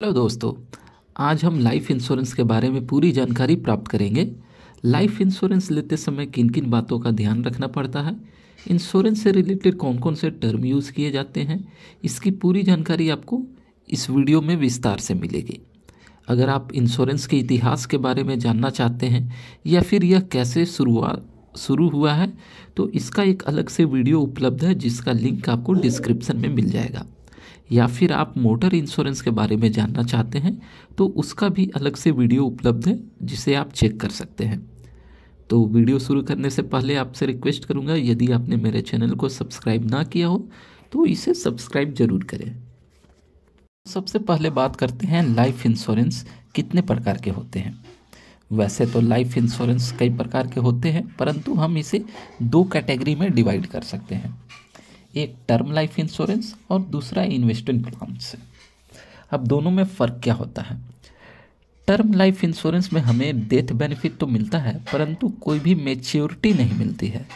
Hello दोस्तों। आज हम लाइफ इंश्योरेंस के बारे में पूरी जानकारी प्राप्त करेंगे। लाइफ इंश्योरेंस लेते समय किन किन बातों का ध्यान रखना पड़ता है, इंश्योरेंस से रिलेटेड कौन कौन से टर्म यूज़ किए जाते हैं, इसकी पूरी जानकारी आपको इस वीडियो में विस्तार से मिलेगी। अगर आप इंश्योरेंस के इतिहास के बारे में जानना चाहते हैं या फिर यह कैसे शुरू हुआ है, तो इसका एक अलग से वीडियो उपलब्ध है जिसका लिंक आपको डिस्क्रिप्शन में मिल जाएगा। या फिर आप मोटर इंश्योरेंस के बारे में जानना चाहते हैं तो उसका भी अलग से वीडियो उपलब्ध है जिसे आप चेक कर सकते हैं। तो वीडियो शुरू करने से पहले आपसे रिक्वेस्ट करूंगा, यदि आपने मेरे चैनल को सब्सक्राइब ना किया हो तो इसे सब्सक्राइब जरूर करें। सबसे पहले बात करते हैं लाइफ इंश्योरेंस कितने प्रकार के होते हैं। वैसे तो लाइफ इंश्योरेंस कई प्रकार के होते हैं, परंतु हम इसे दो कैटेगरी में डिवाइड कर सकते हैं। एक टर्म लाइफ इंश्योरेंस और दूसरा इन्वेस्टमेंट प्लान से। अब दोनों में फ़र्क क्या होता है? टर्म लाइफ इंश्योरेंस में हमें डेथ बेनिफिट तो मिलता है, परंतु कोई भी मैच्योरिटी नहीं मिलती है।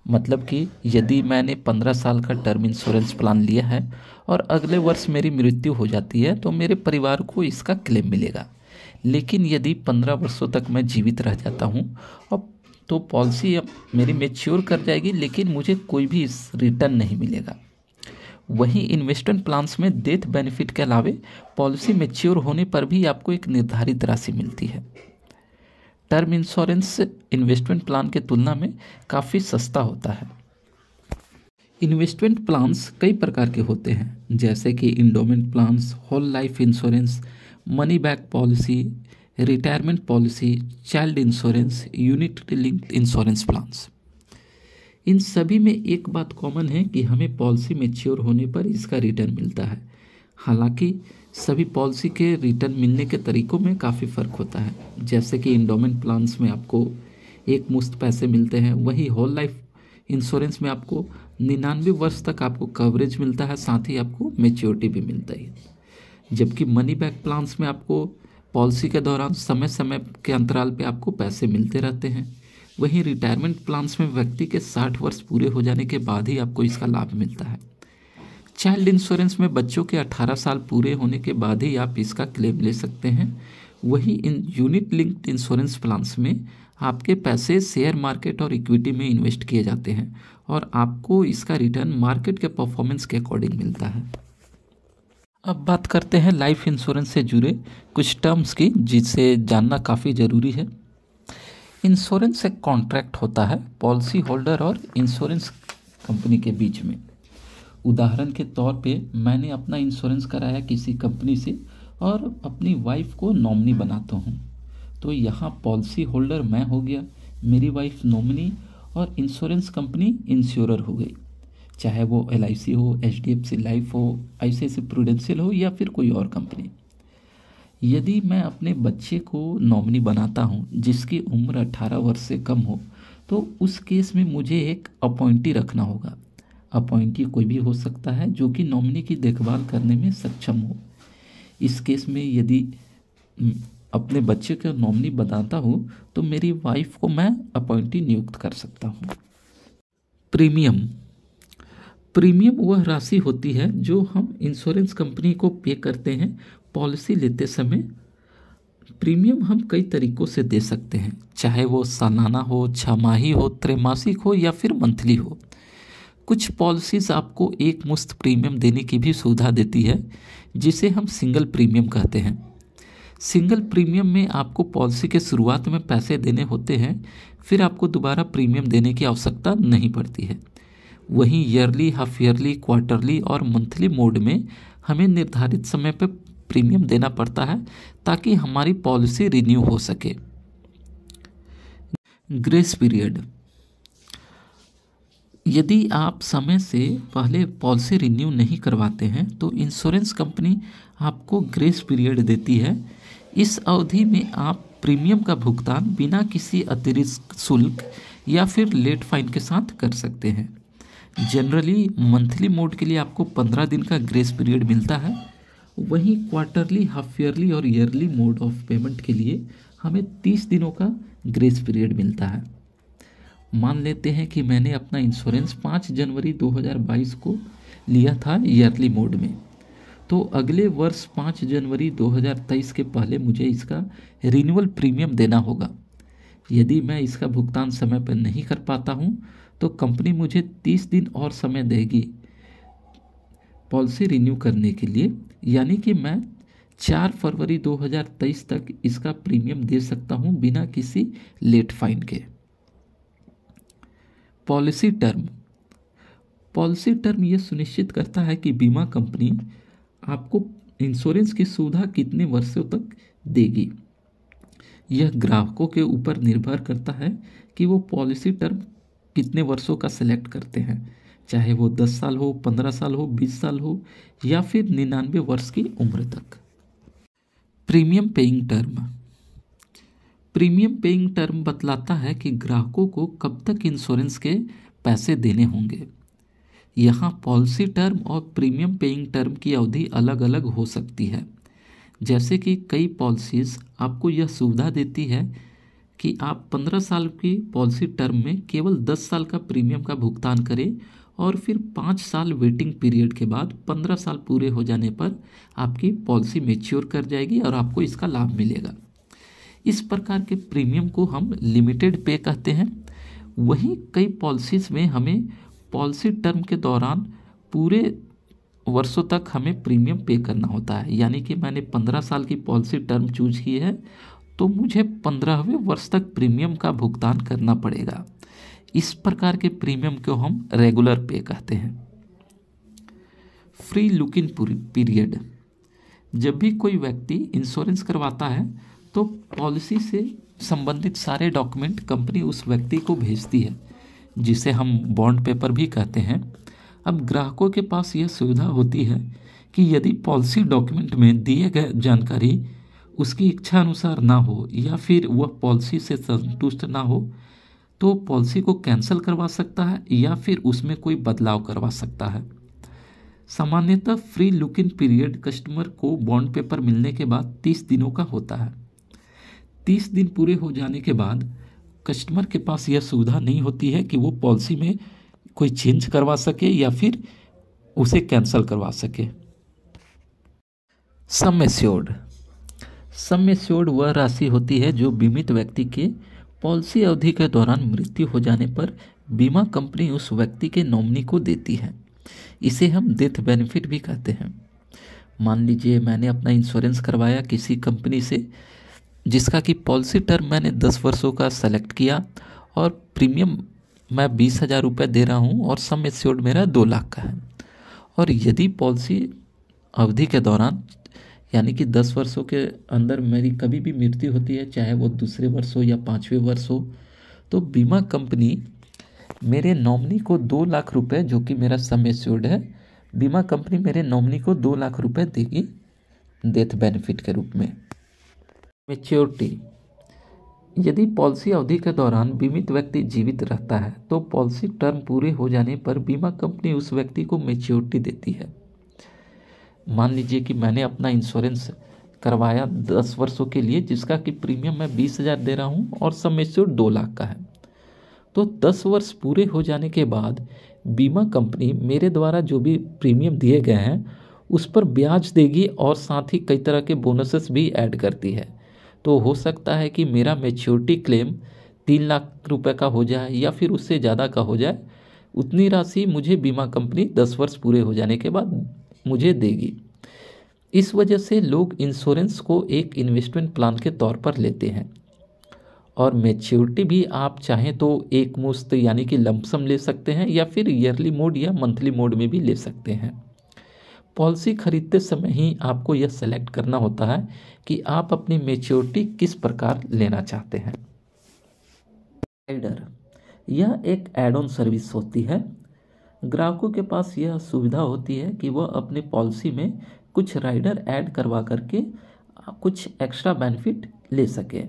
मतलब कि यदि मैंने 15 साल का टर्म इंश्योरेंस प्लान लिया है और अगले वर्ष मेरी मृत्यु हो जाती है तो मेरे परिवार को इसका क्लेम मिलेगा। लेकिन यदि 15 वर्षों तक मैं जीवित रह जाता हूँ और तो पॉलिसी अब मेरी मैच्योर कर जाएगी, लेकिन मुझे कोई भी इस रिटर्न नहीं मिलेगा। वहीं इन्वेस्टमेंट प्लान्स में डेथ बेनिफिट के अलावे पॉलिसी मैच्योर होने पर भी आपको एक निर्धारित राशि मिलती है। टर्म इंश्योरेंस इन्वेस्टमेंट प्लान के तुलना में काफ़ी सस्ता होता है। इन्वेस्टमेंट प्लान्स कई प्रकार के होते हैं, जैसे कि endowment plans, whole life insurance, money back policy, retirement policy, child insurance, unit linked insurance plans. इन सभी में एक बात कॉमन है कि हमें पॉलिसी मैच्योर होने पर इसका रिटर्न मिलता है। हालांकि सभी पॉलिसी के रिटर्न मिलने के तरीकों में काफ़ी फ़र्क होता है। जैसे कि इंडोमेंट प्लान्स में आपको एक मुश्त पैसे मिलते हैं, वहीं होल लाइफ इंश्योरेंस में आपको 99 वर्ष तक आपको कवरेज मिलता है, साथ ही आपको मैच्योरिटी भी मिलता है। जबकि मनी बैक प्लान्स में आपको पॉलिसी के दौरान समय समय के अंतराल पे आपको पैसे मिलते रहते हैं। वहीं रिटायरमेंट प्लान्स में व्यक्ति के 60 वर्ष पूरे हो जाने के बाद ही आपको इसका लाभ मिलता है। चाइल्ड इंश्योरेंस में बच्चों के 18 साल पूरे होने के बाद ही आप इसका क्लेम ले सकते हैं। वहीं in unit linked insurance plans में आपके पैसे शेयर मार्केट और इक्विटी में इन्वेस्ट किए जाते हैं और आपको इसका रिटर्न मार्केट के परफॉर्मेंस के अकॉर्डिंग मिलता है। अब बात करते हैं लाइफ इंश्योरेंस से जुड़े कुछ टर्म्स की, जिसे जानना काफ़ी ज़रूरी है। इंश्योरेंस एक कॉन्ट्रैक्ट होता है पॉलिसी होल्डर और इंश्योरेंस कंपनी के बीच में। उदाहरण के तौर पे मैंने अपना इंश्योरेंस कराया किसी कंपनी से और अपनी वाइफ को नॉमिनी बनाता हूँ, तो यहाँ पॉलिसी होल्डर मैं हो गया, मेरी वाइफ नॉमिनी और इंश्योरेंस कंपनी इंश्योरर हो गई। चाहे वो LIC हो, HDFC लाइफ हो, ICICI प्रूडेंशियल हो या फिर कोई और कंपनी। यदि मैं अपने बच्चे को नॉमिनी बनाता हूँ जिसकी उम्र 18 वर्ष से कम हो, तो उस केस में मुझे एक अपॉइंटी रखना होगा। अपॉइंटी कोई भी हो सकता है जो कि नॉमिनी की देखभाल करने में सक्षम हो। इस केस में यदि अपने बच्चे को नॉमिनी बनाता हूँ तो मेरी वाइफ को मैं अपॉइंटी नियुक्त कर सकता हूँ। प्रीमियम वह राशि होती है जो हम इंश्योरेंस कंपनी को पे करते हैं पॉलिसी लेते समय। प्रीमियम हम कई तरीक़ों से दे सकते हैं, चाहे वो सालाना हो, छमाही हो, त्रैमासिक हो या फिर मंथली हो। कुछ पॉलिसीज़ आपको एक मुश्त प्रीमियम देने की भी सुविधा देती है, जिसे हम सिंगल प्रीमियम कहते हैं। सिंगल प्रीमियम में आपको पॉलिसी के शुरुआत में पैसे देने होते हैं, फिर आपको दोबारा प्रीमियम देने की आवश्यकता नहीं पड़ती है। वहीं ईयरली, हाफ ईयरली, क्वार्टरली और मंथली मोड में हमें निर्धारित समय पर प्रीमियम देना पड़ता है ताकि हमारी पॉलिसी रिन्यू हो सके। Grace period. यदि आप समय से पहले पॉलिसी रिन्यू नहीं करवाते हैं तो इंश्योरेंस कंपनी आपको ग्रेस पीरियड देती है। इस अवधि में आप प्रीमियम का भुगतान बिना किसी अतिरिक्त शुल्क या फिर लेट फाइन के साथ कर सकते हैं। जनरली मंथली मोड के लिए आपको 15 दिन का ग्रेस पीरियड मिलता है। वहीं क्वार्टरली, हाफ ईयरली और ईयरली मोड ऑफ पेमेंट के लिए हमें 30 दिनों का ग्रेस पीरियड मिलता है। मान लेते हैं कि मैंने अपना इंश्योरेंस 5 जनवरी 2022 को लिया था ईयरली मोड में, तो अगले वर्ष 5 जनवरी 2023 के पहले मुझे इसका रिन्यूअल प्रीमियम देना होगा। यदि मैं इसका भुगतान समय पर नहीं कर पाता हूँ तो कंपनी मुझे 30 दिन और समय देगी पॉलिसी रिन्यू करने के लिए, यानी कि मैं 4 फरवरी 2023 तक इसका प्रीमियम दे सकता हूँ बिना किसी लेट फाइन के। पॉलिसी टर्म ये सुनिश्चित करता है कि बीमा कंपनी आपको इंश्योरेंस की सुविधा कितने वर्षों तक देगी। यह ग्राहकों के ऊपर निर्भर करता है कि वो पॉलिसी टर्म कितने वर्षों का सेलेक्ट करते हैं, चाहे वो 10 साल हो, 15 साल हो, 20 साल हो या फिर 99 वर्ष की उम्र तक। प्रीमियम पेइंग टर्म बतलाता है कि ग्राहकों को कब तक इंश्योरेंस के पैसे देने होंगे। यहाँ पॉलिसी टर्म और प्रीमियम पेइंग टर्म की अवधि अलग अलग हो सकती है। जैसे कि कई पॉलिसीज़ आपको यह सुविधा देती है कि आप 15 साल की पॉलिसी टर्म में केवल 10 साल का प्रीमियम का भुगतान करें और फिर 5 साल वेटिंग पीरियड के बाद 15 साल पूरे हो जाने पर आपकी पॉलिसी मैच्योर कर जाएगी और आपको इसका लाभ मिलेगा। इस प्रकार के प्रीमियम को हम लिमिटेड पे कहते हैं। वहीं कई पॉलिसीज़ में हमें पॉलिसी टर्म के दौरान पूरे वर्षों तक हमें प्रीमियम पे करना होता है, यानी कि मैंने 15 साल की पॉलिसी टर्म चूज की है तो मुझे 15वें वर्ष तक प्रीमियम का भुगतान करना पड़ेगा। इस प्रकार के प्रीमियम को हम रेगुलर पे कहते हैं। फ्री लुक इन पीरियड, जब भी कोई व्यक्ति इंश्योरेंस करवाता है तो पॉलिसी से संबंधित सारे डॉक्यूमेंट कंपनी उस व्यक्ति को भेजती है, जिसे हम बॉन्ड पेपर भी कहते हैं। अब ग्राहकों के पास यह सुविधा होती है कि यदि पॉलिसी डॉक्यूमेंट में दिए गए जानकारी उसकी इच्छा अनुसार ना हो या फिर वह पॉलिसी से संतुष्ट ना हो तो पॉलिसी को कैंसिल करवा सकता है या फिर उसमें कोई बदलाव करवा सकता है। सामान्यतः free look in period customer को बॉन्ड पेपर मिलने के बाद 30 दिनों का होता है। 30 दिन पूरे हो जाने के बाद कस्टमर के पास यह सुविधा नहीं होती है कि वो पॉलिसी में कोई चेंज करवा सके या फिर उसे कैंसिल करवा सके। सम एश्योर्ड वह राशि होती है जो बीमित व्यक्ति के पॉलिसी अवधि के दौरान मृत्यु हो जाने पर बीमा कंपनी उस व्यक्ति के नॉमिनी को देती है। इसे हम डेथ बेनिफिट भी कहते हैं। मान लीजिए मैंने अपना इंश्योरेंस करवाया किसी कंपनी से जिसका कि पॉलिसी टर्म मैंने 10 वर्षों का सेलेक्ट किया और प्रीमियम मैं 20,000 रुपये दे रहा हूँ और सम एश्योर्ड मेरा 2 लाख का है। और यदि पॉलिसी अवधि के दौरान यानी कि 10 वर्षों के अंदर मेरी कभी भी मृत्यु होती है, चाहे वो दूसरे वर्ष हो या 5वें वर्ष हो, तो बीमा कंपनी मेरे नॉमिनी को 2 लाख रुपए, जो कि मेरा सम एश्योर्ड है, बीमा कंपनी मेरे नॉमिनी को 2 लाख रुपए देगी डेथ बेनिफिट के रूप में। मैच्योरिटी, यदि पॉलिसी अवधि के दौरान बीमित व्यक्ति जीवित रहता है तो पॉलिसी टर्म पूरे हो जाने पर बीमा कंपनी उस व्यक्ति को मैच्योरिटी देती है। मान लीजिए कि मैंने अपना इंश्योरेंस करवाया 10 वर्षों के लिए जिसका कि प्रीमियम मैं 20,000 दे रहा हूँ और सम एश्योर्ड 2 लाख का है। तो 10 वर्ष पूरे हो जाने के बाद बीमा कंपनी मेरे द्वारा जो भी प्रीमियम दिए गए हैं उस पर ब्याज देगी और साथ ही कई तरह के बोनसेस भी ऐड करती है। तो हो सकता है कि मेरा मैच्योरिटी क्लेम 3 लाख रुपए का हो जाए या फिर उससे ज़्यादा का हो जाए। उतनी राशि मुझे बीमा कंपनी 10 वर्ष पूरे हो जाने के बाद मुझे देगी। इस वजह से लोग इंश्योरेंस को एक इन्वेस्टमेंट प्लान के तौर पर लेते हैं और मैच्योरिटी भी आप चाहें तो एक मुश्त यानी कि लमसम ले सकते हैं या फिर ईयरली मोड या मंथली मोड में भी ले सकते हैं। पॉलिसी खरीदते समय ही आपको यह सेलेक्ट करना होता है कि आप अपनी मैच्योरिटी किस प्रकार लेना चाहते हैं। राइडर, यह एक एड ऑन सर्विस होती है। ग्राहकों के पास यह सुविधा होती है कि वह अपने पॉलिसी में कुछ राइडर ऐड करवा करके कुछ एक्स्ट्रा बेनिफिट ले सके।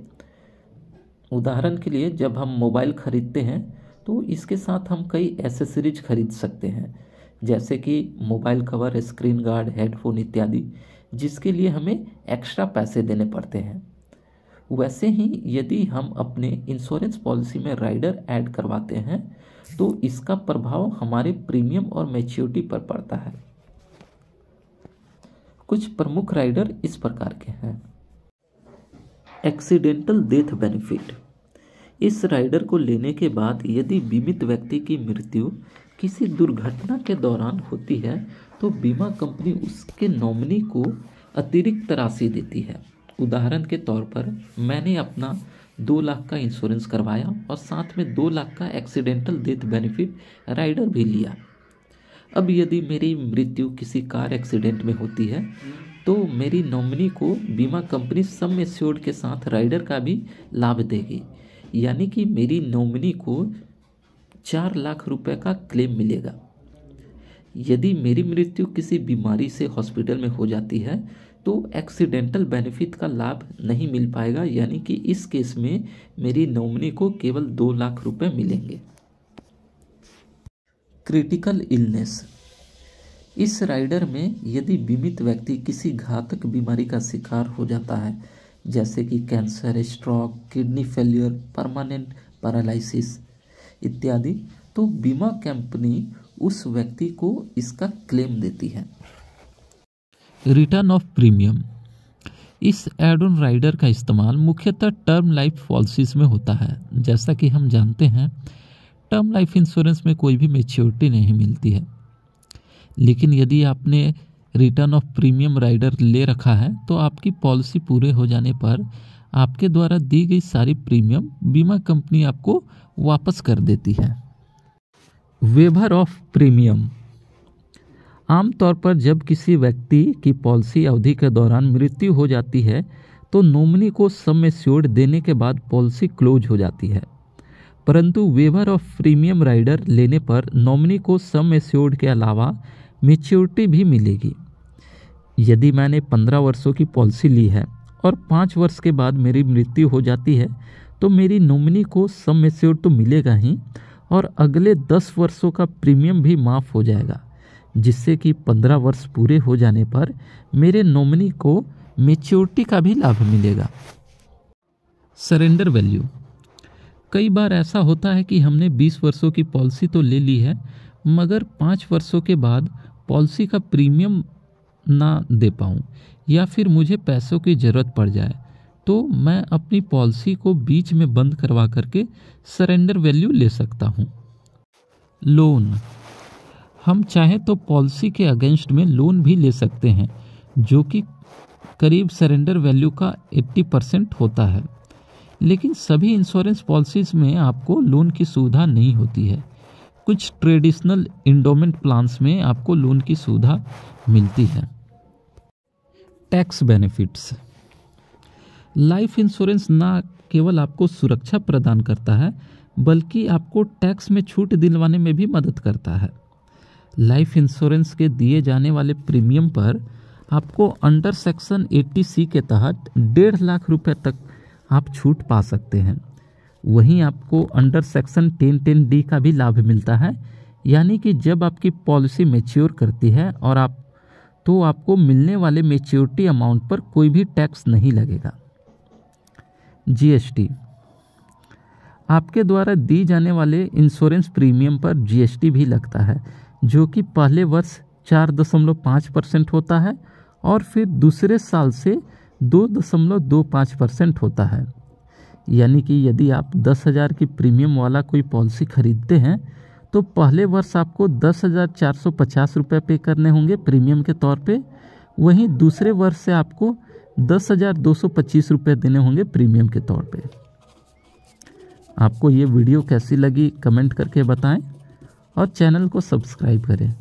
उदाहरण के लिए जब हम मोबाइल खरीदते हैं तो इसके साथ हम कई एसेसरीज खरीद सकते हैं, जैसे कि mobile cover, screen guard, headphone इत्यादि, जिसके लिए हमें एक्स्ट्रा पैसे देने पड़ते हैं। वैसे ही यदि हम अपने इंश्योरेंस पॉलिसी में राइडर ऐड करवाते हैं तो इसका प्रभाव हमारे प्रीमियम और मैच्योरिटी पर पड़ता है। कुछ प्रमुख राइडर इस प्रकार के हैं। Accidental death benefit. इस राइडर को लेने के बाद यदि बीमित व्यक्ति की मृत्यु किसी दुर्घटना के दौरान होती है तो बीमा कंपनी उसके नॉमिनी को अतिरिक्त राशि देती है। उदाहरण के तौर पर मैंने अपना 2 लाख का इंश्योरेंस करवाया और साथ में 2 लाख का एक्सीडेंटल डेथ बेनिफिट राइडर भी लिया। अब यदि मेरी मृत्यु किसी कार एक्सीडेंट में होती है तो मेरी नॉमिनी को बीमा कंपनी सम एश्योर्ड के साथ राइडर का भी लाभ देगी, यानी कि मेरी नॉमिनी को 4 लाख रुपए का क्लेम मिलेगा। यदि मेरी मृत्यु किसी बीमारी से हॉस्पिटल में हो जाती है तो एक्सीडेंटल बेनिफिट का लाभ नहीं मिल पाएगा, यानी कि इस केस में मेरी नॉमिनी को केवल 2 लाख रुपए मिलेंगे। Critical illness. इस राइडर में यदि बीमित व्यक्ति किसी घातक बीमारी का शिकार हो जाता है, जैसे कि cancer, stroke, kidney failure, permanent paralysis इत्यादि, तो बीमा कंपनी उस व्यक्ति को इसका क्लेम देती है। Return of premium. इस एड ऑन राइडर का इस्तेमाल मुख्यतः टर्म लाइफ पॉलिसीज में होता है। जैसा कि हम जानते हैं, टर्म लाइफ इंश्योरेंस में कोई भी मैच्योरिटी नहीं मिलती है, लेकिन यदि आपने रिटर्न ऑफ प्रीमियम राइडर ले रखा है तो आपकी पॉलिसी पूरे हो जाने पर आपके द्वारा दी गई सारी प्रीमियम बीमा कंपनी आपको वापस कर देती है। Waiver of premium. आमतौर पर जब किसी व्यक्ति की पॉलिसी अवधि के दौरान मृत्यु हो जाती है तो नॉमिनी को सम एश्योर्ड देने के बाद पॉलिसी क्लोज हो जाती है, परंतु वेवर ऑफ प्रीमियम राइडर लेने पर नॉमिनी को सम एश्योर्ड के अलावा मैच्योरिटी भी मिलेगी। यदि मैंने 15 वर्षों की पॉलिसी ली है और 5 वर्ष के बाद मेरी मृत्यु हो जाती है तो मेरी नॉमिनी को सम एश्योर्ड तो मिलेगा ही और अगले 10 वर्षों का प्रीमियम भी माफ़ हो जाएगा, जिससे कि 15 वर्ष पूरे हो जाने पर मेरे नॉमिनी को मैच्योरिटी का भी लाभ मिलेगा। Surrender value. कई बार ऐसा होता है कि हमने 20 वर्षों की पॉलिसी तो ले ली है, मगर 5 वर्षों के बाद पॉलिसी का प्रीमियम ना दे पाऊँ या फिर मुझे पैसों की ज़रूरत पड़ जाए, तो मैं अपनी पॉलिसी को बीच में बंद करवा करके सरेंडर वैल्यू ले सकता हूँ। लोन। हम चाहें तो पॉलिसी के अगेंस्ट में लोन भी ले सकते हैं, जो कि करीब सरेंडर वैल्यू का 80% होता है, लेकिन सभी इंश्योरेंस पॉलिसीज़ में आपको लोन की सुविधा नहीं होती है। कुछ ट्रेडिशनल इंडोमेंट प्लान्स में आपको लोन की सुविधा मिलती है। Tax benefits. लाइफ इंश्योरेंस ना केवल आपको सुरक्षा प्रदान करता है बल्कि आपको टैक्स में छूट दिलवाने में भी मदद करता है। लाइफ इंश्योरेंस के दिए जाने वाले प्रीमियम पर आपको अंडर सेक्शन 80C के तहत 1.5 लाख रुपए तक आप छूट पा सकते हैं। वहीं आपको अंडर सेक्शन 1010D का भी लाभ मिलता है, यानी कि जब आपकी पॉलिसी मैच्योर करती है और आपको मिलने वाले मैच्योरिटी अमाउंट पर कोई भी टैक्स नहीं लगेगा। GST। आपके द्वारा दी जाने वाले इंश्योरेंस प्रीमियम पर GST भी लगता है, जो कि पहले वर्ष 4.5% होता है और फिर दूसरे साल से 2.25% होता है। यानी कि यदि आप 10,000 की प्रीमियम वाला कोई पॉलिसी खरीदते हैं तो पहले वर्ष आपको 10,450 रुपये पे करने होंगे प्रीमियम के तौर पे, वहीं दूसरे वर्ष से आपको 10,225 रुपये देने होंगे प्रीमियम के तौर पे। आपको ये वीडियो कैसी लगी कमेंट करके बताएं और चैनल को सब्सक्राइब करें।